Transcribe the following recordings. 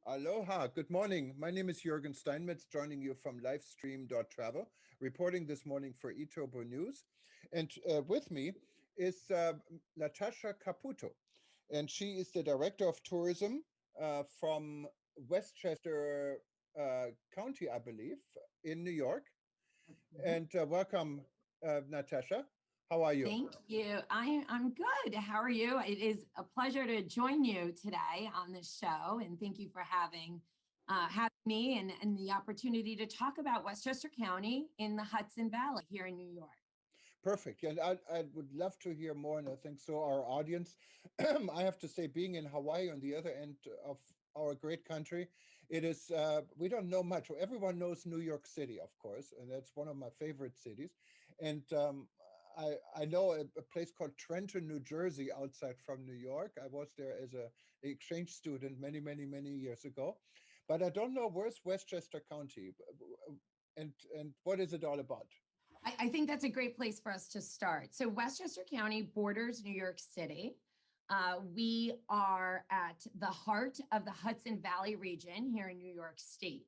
Aloha, good morning. My name is Jürgen Steinmetz, joining you from livestream.travel, reporting this morning for eTurbo News. And with me is Natasha Caputo, and she is the Director of Tourism from Westchester County, I believe, in New York. Mhm. And welcome, Natasha. How are you? Thank you. I'm good. How are you? It is a pleasure to join you today on this show, and thank you for having me and the opportunity to talk about Westchester County in the Hudson Valley here in New York. Perfect. And I would love to hear more, and I think so our audience. I have to say, being in Hawaii on the other end of our great country, it is, we don't know much. Everyone knows New York City, of course, and that's one of my favorite cities. And I know a place called Trenton, New Jersey, outside from New York. I was there as a exchange student many years ago. But I don't know where's Westchester County and what is it all about? I think that's a great place for us to start. So Westchester County borders New York City. We are at the heart of the Hudson Valley region here in New York State.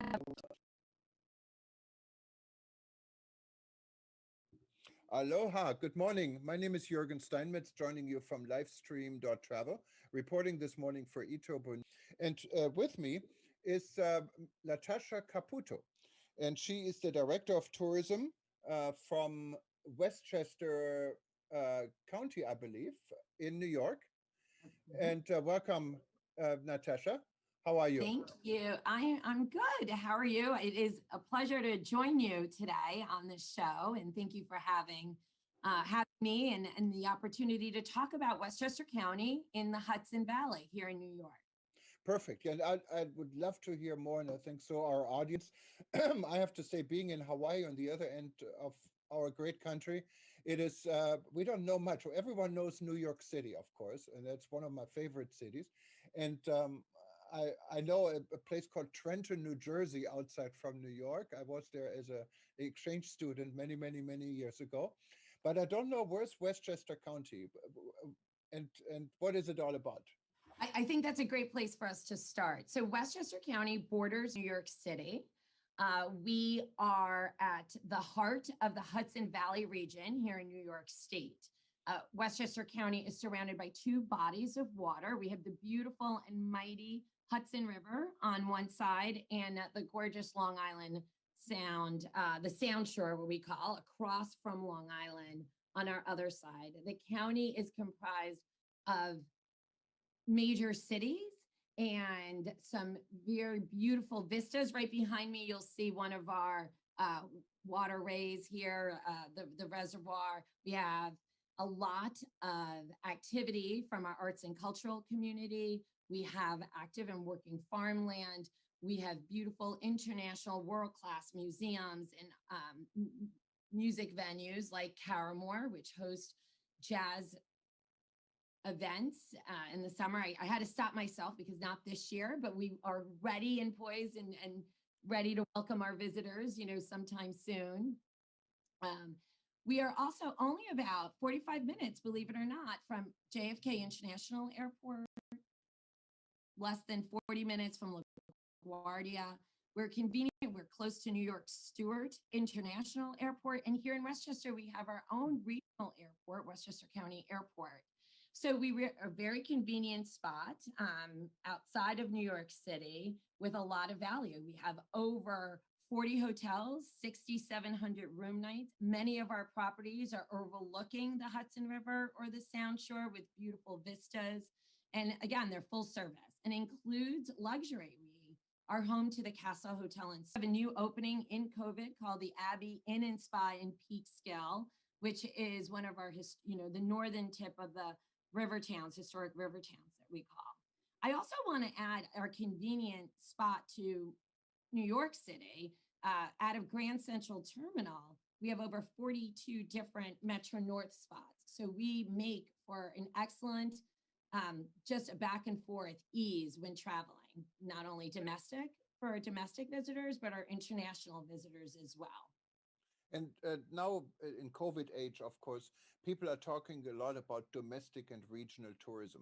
Aloha, good morning. My name is Jürgen Steinmetz, joining you from livestream.travel, reporting this morning for eTurbo. And with me is Natasha Caputo, and she is the Director of Tourism from Westchester County, I believe, in New York. Mhm. And welcome, Natasha. How are you? Thank you. I'm good. How are you? It is a pleasure to join you today on this show, and thank you for having me and the opportunity to talk about Westchester County in the Hudson Valley here in New York. Perfect. And I would love to hear more, and I think so our audience. I have to say, being in Hawaii on the other end of our great country, it is, we don't know much. Everyone knows New York City, of course, and that's one of my favorite cities. And I know a place called Trenton, New Jersey, outside from New York. I was there as a exchange student many years ago. But I don't know where's Westchester County and what is it all about? I think that's a great place for us to start. So Westchester County borders New York City. We are at the heart of the Hudson Valley region here in New York State. Westchester County is surrounded by two bodies of water. We have the beautiful and mighty Hudson River on one side and the gorgeous Long Island Sound, the Sound Shore, what we call, across from Long Island on our other side. The county is comprised of major cities and some very beautiful vistas. Right behind me, you'll see one of our waterways here, the reservoir. We have a lot of activity from our arts and cultural community. We have active and working farmland. We have beautiful international world-class museums and music venues like Caramore, which host jazz events in the summer. I had to stop myself because not this year, but we are ready and poised and ready to welcome our visitors, sometime soon. Um, we are also only about 45 minutes, believe it or not, from JFK International Airport, less than 40 minutes from LaGuardia. We're convenient. We're close to New York Stewart International Airport. And here in Westchester, we have our own regional airport, Westchester County Airport. So we are a very convenient spot outside of New York City with a lot of value. We have over 40 hotels, 6,700 room nights. Many of our properties are overlooking the Hudson River or the Sound Shore with beautiful vistas. And again, they're full service and includes luxury. We are home to the Castle Hotel and have a new opening in COVID called the Abbey Inn and Spa in Peekskill, which is one of our, the northern tip of the river towns, historic river towns that we call. I also want to add our convenient spot to New York City. Out of Grand Central Terminal, we have over 42 different Metro North spots. So we make for an excellent, just a back and forth ease when traveling, not only domestic for our domestic visitors, but our international visitors as well. And now in COVID age, of course, people are talking a lot about domestic and regional tourism.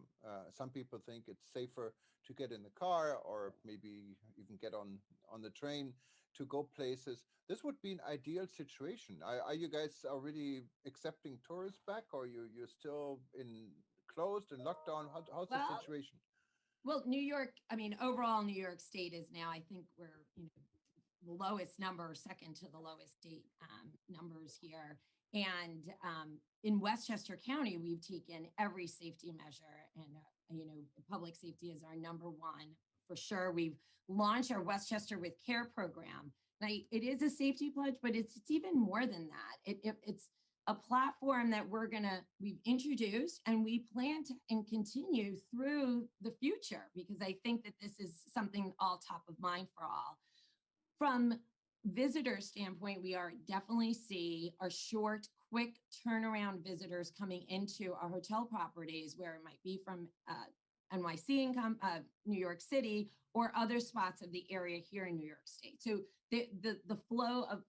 Some people think it's safer to get in the car or maybe even get on the train to go places. This would be an ideal situation. Are you guys already accepting tourists back, or you're still in closed and lockdown? How's the Well, situation? well, New York, I mean, overall, New York State is now, I think we're, the lowest number, second to the lowest state numbers here. And in Westchester County, we've taken every safety measure, and public safety is our number one for sure. We've launched our Westchester with Care program. Now, it is a safety pledge, but it's even more than that. It's a platform that we've introduced, and we plan to and continue through the future, because I think that this is something all top of mind for all. From visitor standpoint, we are definitely see our short, quick turnaround visitors coming into our hotel properties, where it might be from NYC and New York City, or other spots of the area here in New York State. So the flow of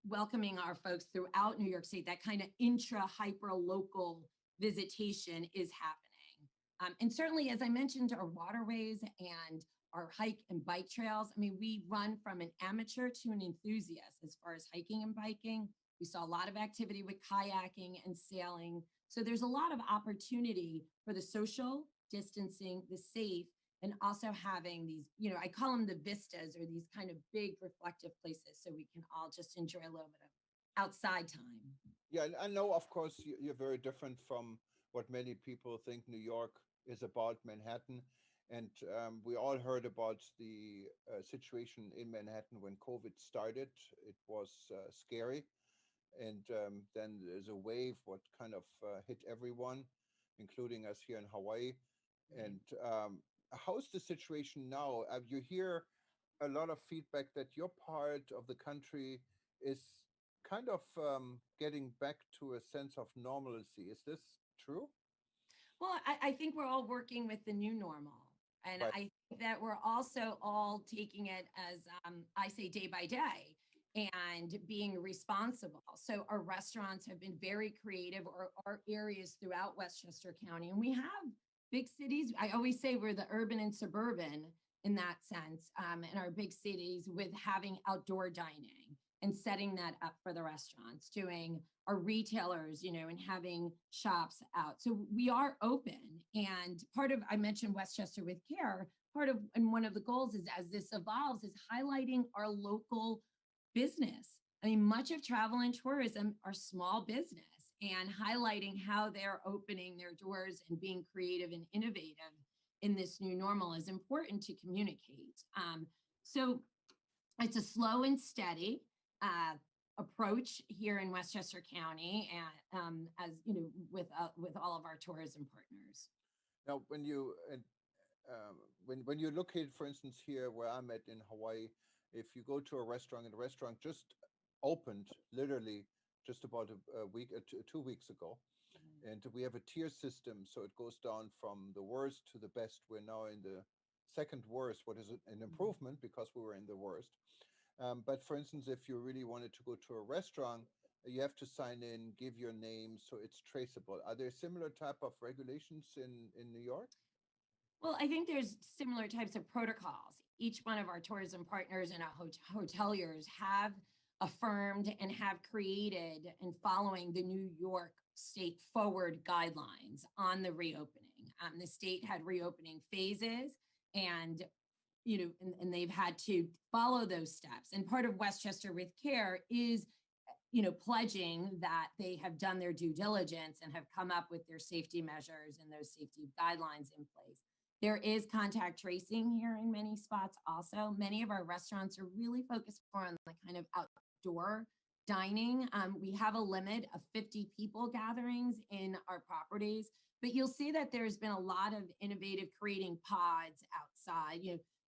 welcoming our folks throughout New York State, that kind of intra hyper local visitation is happening. And certainly, as I mentioned, our waterways and our hike and bike trails. I mean, we run from an amateur to an enthusiast as far as hiking and biking. We saw a lot of activity with kayaking and sailing. So there's a lot of opportunity for the social distancing, the safe, and also having these, I call them the vistas, or these kind of big reflective places, so we can all just enjoy a little bit of outside time. Yeah, and I know, of course, you're very different from what many people think New York is about, Manhattan. And we all heard about the situation in Manhattan when COVID started. It was scary. And then there's a wave what kind of hit everyone, including us here in Hawaii. Right. And how's the situation now? You hear a lot of feedback that your part of the country is kind of getting back to a sense of normalcy. Is this true? Well, I think we're all working with the new normal. And Right. I think that we're also all taking it as, I say, day by day, and being responsible. So our restaurants have been very creative, or our areas throughout Westchester County. And we have big cities. I always say we're the urban and suburban in that sense, in our big cities, with having outdoor dining and setting that up for the restaurants, doing our retailers, and having shops out. So we are open. And part of, I mentioned Westchester with Care, part of, and one of the goals is, as this evolves, is highlighting our local business. I mean, much of travel and tourism are small business, and highlighting how they're opening their doors and being creative and innovative in this new normal is important to communicate. So it's a slow and steady uh, approach here in Westchester County, and as with all of our tourism partners. Now, when you look at, for instance, here where I'm at in Hawaii, if you go to a restaurant, and the restaurant just opened literally just about a week, 2 weeks ago, and we have a tier system, so it goes down from the worst to the best. We're now in the second worst, what is an Mhm. improvement because we were in the worst. But for instance, if you really wanted to go to a restaurant, you have to sign in, give your name, so it's traceable. Are there similar type of regulations in New York? Well, I think there's similar types of protocols. Each one of our tourism partners and our hoteliers have affirmed and have created and following the New York State forward guidelines on the reopening. The state had reopening phases, and and they've had to follow those steps. And part of Westchester with Care is pledging that they have done their due diligence and have come up with their safety measures and those safety guidelines in place. There is contact tracing here in many spots also. Many of our restaurants are really focused more on the kind of outdoor dining. We have a limit of 50 people gatherings in our properties, but you'll see that there's been a lot of innovative creating pods outside.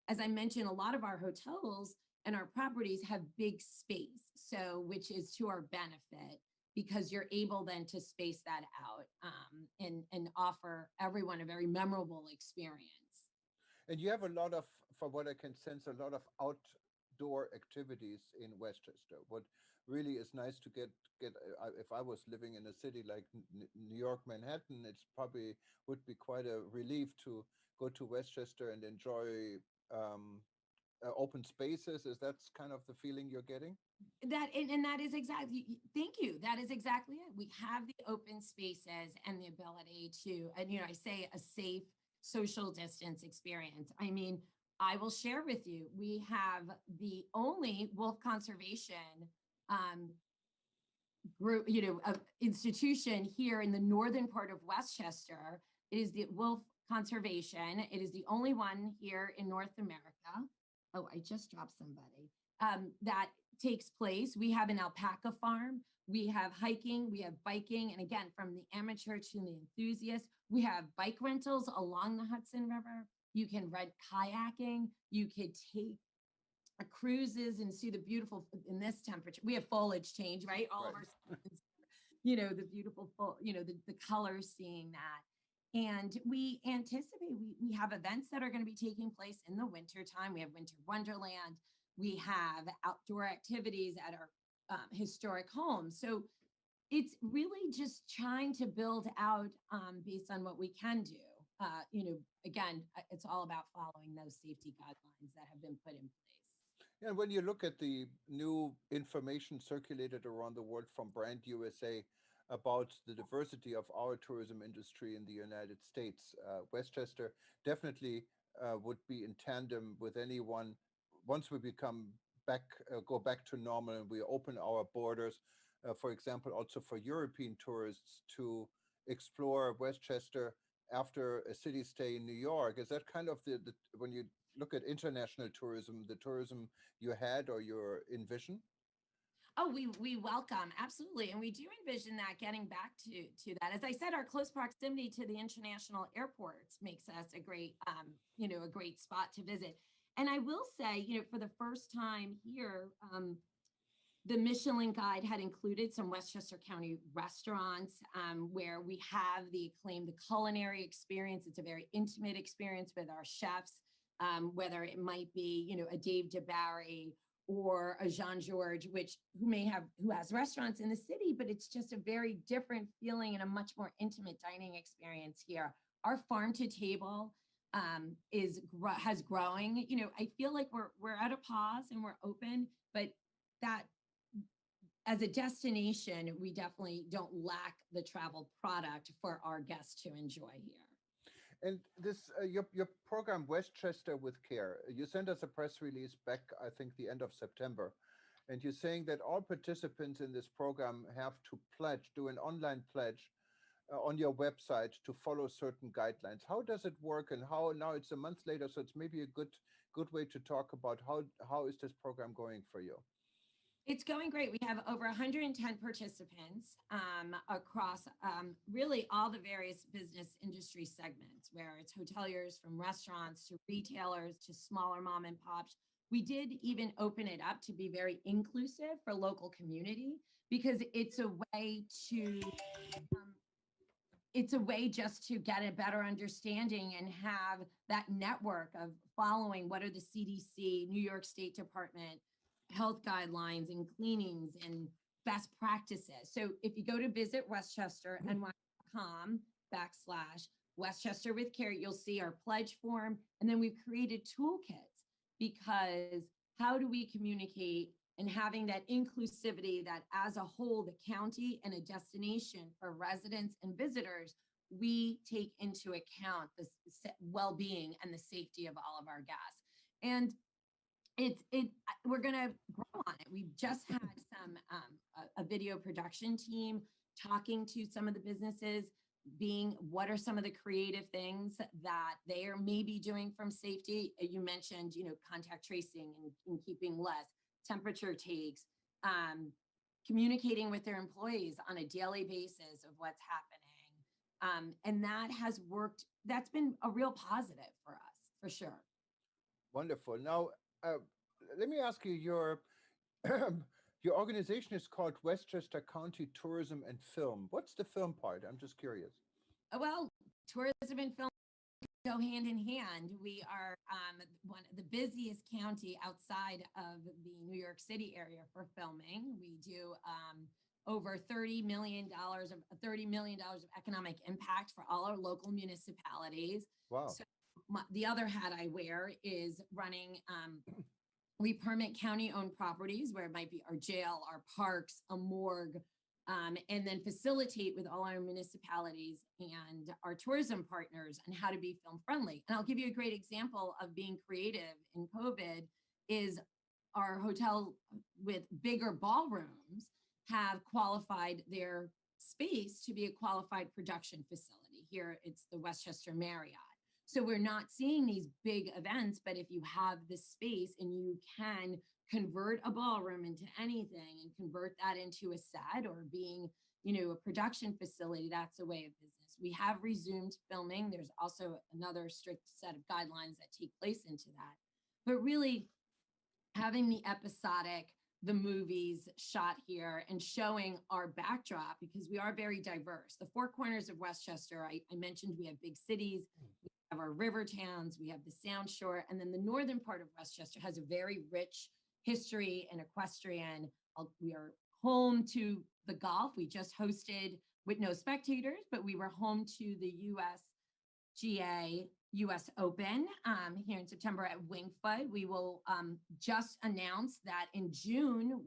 As I mentioned, a lot of our hotels and our properties have big space, so which is to our benefit, because you're able then to space that out, and offer everyone a very memorable experience. And you have a lot of, from what I can sense, a lot of outdoor activities in Westchester. really is nice to get. If I was living in a city like New York, Manhattan, it's probably would be quite a relief to go to Westchester and enjoy open spaces. Is that's kind of the feeling you're getting? And that is exactly, thank you. That is exactly it. We have the open spaces and the ability to, and I say a safe social distance experience. I mean, I will share with you, we have the only wolf conservation um, group, institution here in the northern part of Westchester. It is the wolf conservation. It is the only one here in North America. Oh, I just dropped somebody. That takes place. We have an alpaca farm. We have hiking, we have biking, and again, from the amateur to the enthusiast, we have bike rentals along the Hudson River. You can rent kayaking. You could take cruises and see the beautiful in this temperature. We have foliage change, right? All of Right. our seasons, the beautiful the colors, seeing that. And we anticipate we have events that are going to be taking place in the winter time. We have Winter Wonderland. We have outdoor activities at our historic homes. So it's really just trying to build out based on what we can do. Again, it's all about following those safety guidelines that have been put in place. Yeah, when you look at the new information circulated around the world from Brand USA about the diversity of our tourism industry in the United States, Westchester definitely would be in tandem with anyone once we become back, go back to normal and we open our borders, for example, also for European tourists to explore Westchester after a city stay in New York. Is that kind of the when you look at international tourism, the tourism you had or you envision? Oh, we welcome, absolutely, and we do envision that getting back to that. As I said, our close proximity to the international airports makes us a great a great spot to visit. And I will say, for the first time here, the Michelin Guide had included some Westchester County restaurants where we have the acclaimed the culinary experience. It's a very intimate experience with our chefs, whether it might be a Dave DeBarry or a Jean Georges, who has restaurants in the city, but it's just a very different feeling and a much more intimate dining experience here. Our farm to table has growing. I feel like we're at a pause and we're open, but that as a destination, we definitely don't lack the travel product for our guests to enjoy here. And this your program Westchester with Care, you sent us a press release back, I think, the end of September, and you're saying that all participants in this program have to pledge, do an online pledge on your website to follow certain guidelines. How does it work, and how now it's a month later, so it's maybe a good way to talk about how is this program going for you? It's going great. We have over 110 participants across really all the various business industry segments, where it's hoteliers from restaurants to retailers to smaller mom and pops. We did even open it up to be very inclusive for local community because um, it's a way just to get a better understanding and have that network of following what are the CDC, New York State Department health guidelines and cleanings and best practices. So if you go to visit westchesterny.com /Westchester with Care, you'll see our pledge form. And then we've created toolkits because how do we communicate and having that inclusivity that as a whole, the county and a destination for residents and visitors, we take into account the well-being and the safety of all of our guests. And we're gonna grow on it. We've just had a video production team talking to some of the businesses, being what are some of the creative things that they are maybe doing from safety. You mentioned, contact tracing and keeping less temperature takes, communicating with their employees on a daily basis of what's happening. And that has worked. That's been a real positive for us, for sure. Wonderful. Now, uh, let me ask you, your your organization is called Westchester County Tourism and Film. What's the film part? I'm just curious. Well, tourism and film go hand in hand. We are one of the busiest county outside of the New York City area for filming. We do over $30 million of economic impact for all our local municipalities. Wow. So the other hat I wear is running. We permit county-owned properties where it might be our jail, our parks, a morgue, and then facilitate with all our municipalities and our tourism partners on how to be film friendly. And I'll give you a great example of being creative in COVID is our hotel with bigger ballrooms have qualified their space to be a qualified production facility. Here it's the Westchester Marriott. So we're not seeing these big events, but if you have the space and you can convert a ballroom into anything and convert that into a set or being, a production facility, that's a way of business. We have resumed filming. There's also another strict set of guidelines that take place into that. But really having the episodic, the movies shot here and showing our backdrop because we are very diverse. The four corners of Westchester, I mentioned we have big cities, we have our river towns, we have the Sound Shore, and then the northern part of Westchester has a very rich history and equestrian. We are home to the golf. We just hosted with no spectators, but we were home to the USGA US Open here in September at Wingfoot. We will just announce that in June,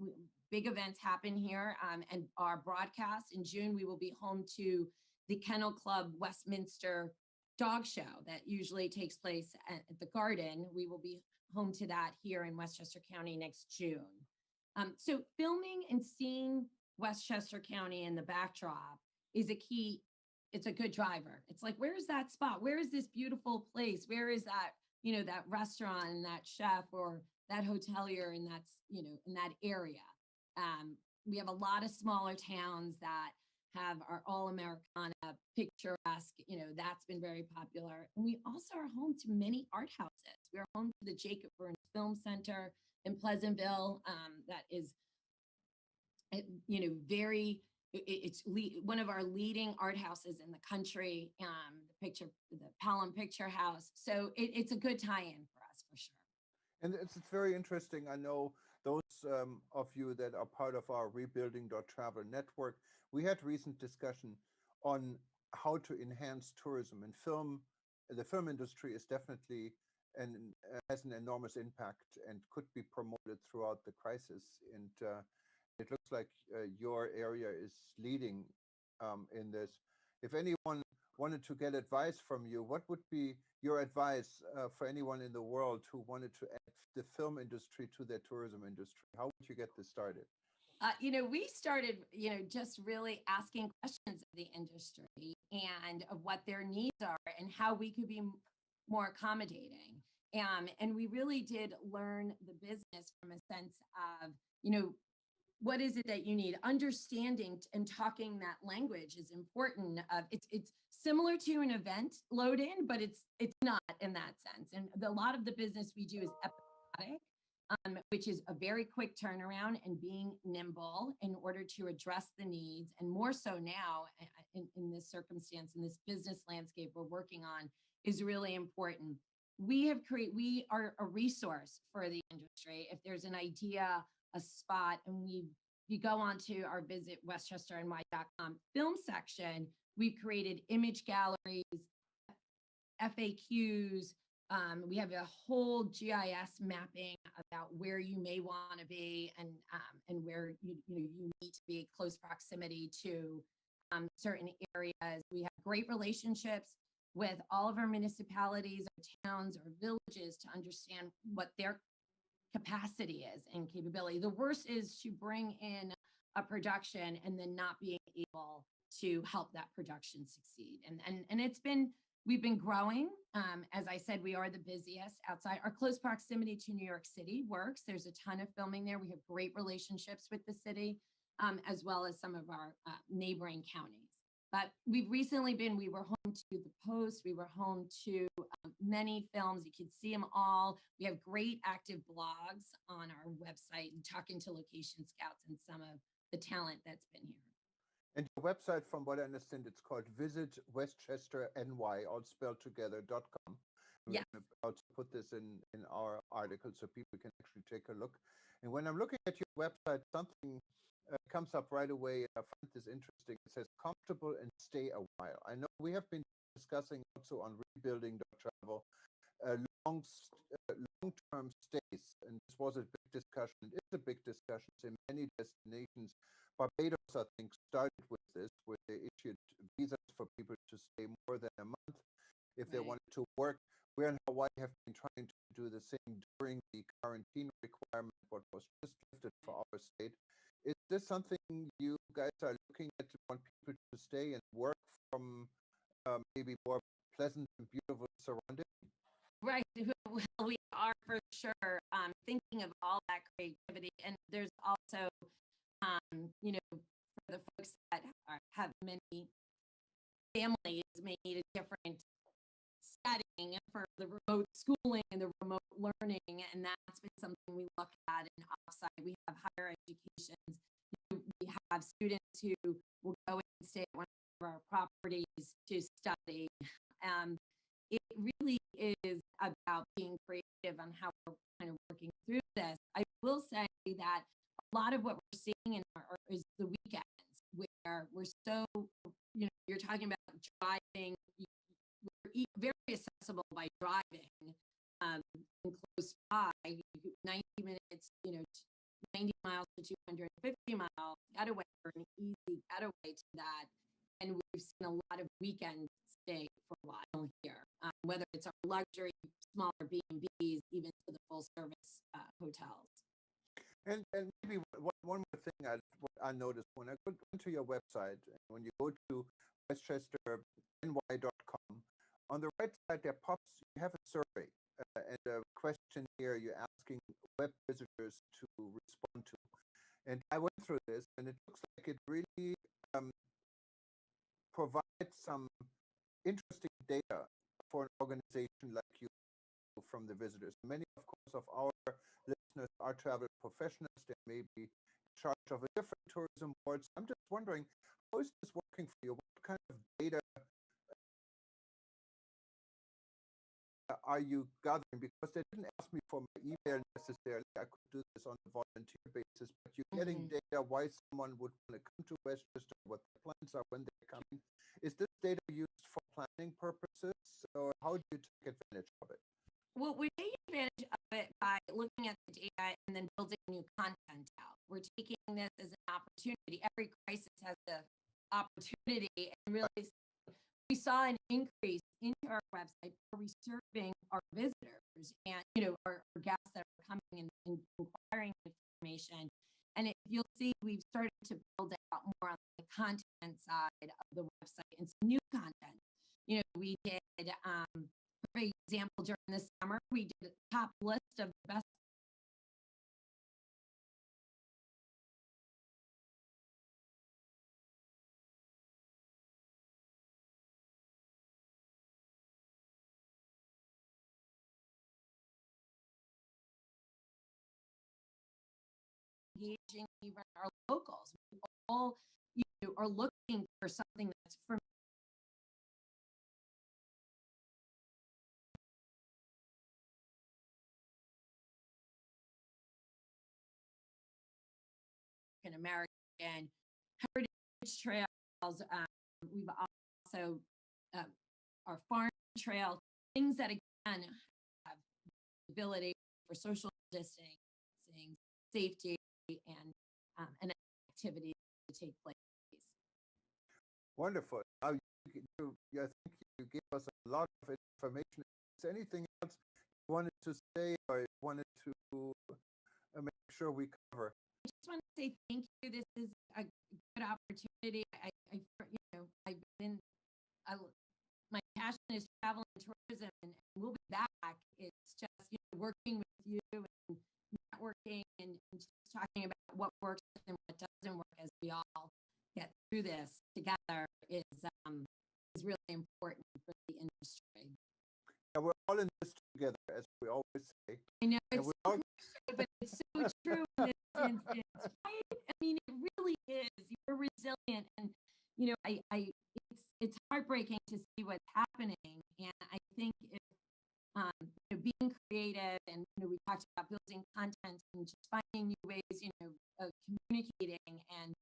big events happen here and our broadcast in June, we will be home to the Kennel Club Westminster Dog Show that usually takes place at the Garden. We will be home to that here in Westchester County next June. So filming and seeing Westchester County in the backdrop is a key. It's a good driver. It's like, where's that spot? Where is this beautiful place? Where is that, that restaurant and that chef or that hotelier and that's, in that area. We have a lot of smaller towns that have our all Americana picturesque, that's been very popular. And we also are home to many art houses. We're home to the Jacob Burns Film Center in Pleasantville. That is, it's one of our leading art houses in the country. The Pelham Picture House. So it's a good tie-in for us for sure. And it's very interesting. I know those of you that are part of our Rebuilding.Travel network, we had recent discussion on how to enhance tourism and film. The film industry is definitely has an enormous impact and could be promoted throughout the crisis. And it looks like your area is leading in this. If anyone wanted to get advice from you, what would be your advice for anyone in the world who wanted to add the film industry to their tourism industry? How would you get this started? We started, just really asking questions of the industry and of what their needs are and how we could be more accommodating. And we really did learn the business from a sense of, what is it that you need? Understanding and talking that language is important. It's similar to an event load in, but it's not in that sense. And a lot of the business we do is episodic, which is a very quick turnaround and being nimble in order to address the needs. And more so now in this circumstance, in this business landscape we're working on is really important. We are a resource for the industry. If there's an idea, a spot, and you go on to our visit westchesterny.com film section, we've created image galleries, FAQs. We have a whole GIS mapping about where you may want to be and where you need to be close proximity to certain areas. We have great relationships with all of our municipalities, our towns, our villages to understand what their capacity is and capability. The worst is to bring in a production and then not being able to help that production succeed. And we've been growing. As I said, we are the busiest outside. Our close proximity to New York City works. There's a ton of filming there. We have great relationships with the city, as well as some of our neighboring counties. But we were home to The Post. We were home to many films. You can see them all. We have great active blogs on our website and talking to location scouts and some of the talent that's been here. And your website, from what I understand, it's called Visit Westchester NY, all spelled together.com. We're Yes. going to also put this in our article so people can actually take a look. And when I'm looking at your website, something comes up right away. And I find this interesting. It says comfortable and stay a while. I know we have been discussing also on rebuilding travel uh, long long-term stays, and this was a big discussion. It's a big discussion in many destinations. Barbados, I think, started with this, where they issued visas for people to stay more than a month if they Right. wanted to work. We in Hawaii have been trying to do the same during the quarantine requirement, what was just lifted for our state. Is this something you guys are looking at? Want people to stay and work from maybe more pleasant and beautiful surroundings? Right. Well, we are for sure thinking of all that creativity. And there's also, for the folks that have many families may need a different setting for the remote schooling and the remote learning. And that's been something we look at in offsite. We have higher educations. We have students who will go and stay at one of our properties to study. Um, it really is about being creative on how we're kind of working through this. I will say that a lot of what we're seeing is the weekends where we're so, you're talking about driving. We're very accessible by driving and close by, 90 minutes, 90 miles to 250 miles getaway, or an easy getaway to that. And we've seen a lot of weekend stay for a while here, whether it's our luxury, smaller B&Bs, even to the full service hotels. And maybe one more thing what I noticed when I go into your website, and when you go to westchesterny.com, on the right side there you have a survey and a questionnaire you're asking web visitors to respond to. And I went through this, and it looks like it really provides some interesting data for an organization like you from the visitors. Many, of course, of our listeners are travel professionals. They may be in charge of a different tourism board. So I'm just wondering, how is this working for you? What kind of data are you gathering? Because they didn't ask me for my email necessarily. I could do this on a volunteer basis, but you're getting data why someone would want to come to Westchester, what the plans are when they're coming. Is this data used for planning purposes, or how do you take advantage of it? Well, we take advantage of it by looking at the data and then building new content out. We're taking this as an opportunity. Every crisis has the opportunity, and really we saw an increase into our website for reserving our visitors and our guests that are coming and inquiring information. And if you'll see, we've started to build out more on the content side of the website and some new content. We did, for example, during the summer, we did a top list of the best engaging even our locals. We all are looking for something that's from American heritage trails. We've also our farm trail, things that again have the ability for social distancing, safety, and activity to take place. Wonderful. Now, I think you gave us a lot of information. Is there anything else you wanted to say or wanted to make sure we cover? I just want to say thank you. This is a good opportunity. I've been, my passion is travel and tourism, and we'll be back. It's just working with you and networking and just talking about what works and what doesn't work as we all get through this together is really important for the industry. Yeah, we're all in this together, as we always say. I know And it's we're so all cliche, but it's so true in this instance, right? I mean, it really is. You're resilient, and it's heartbreaking to see what's happening. And I think if being creative and we talked about building content and just finding new ways, of communicating and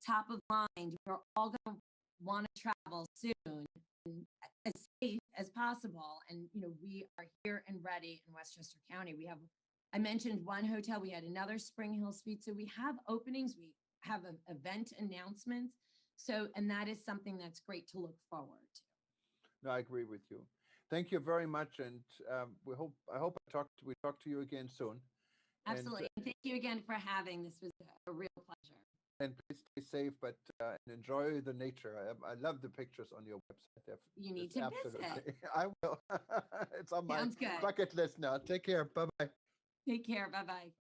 top of mind, we're all going to want to travel soon and as safe as possible. And we are here and ready in Westchester County. I mentioned one hotel. We had another Spring Hill Suite. So we have openings. We have event announcements. So, and that is something that's great to look forward to. No, I agree with you. Thank you very much, and I hope we talk to you again soon. Absolutely. And thank you again for having. This was a real pleasure. And please stay safe, but and enjoy the nature. I love the pictures on your website. You need to visit. I will. It's on my Sounds good. bucket list now. Take care. Bye bye. Take care. Bye bye.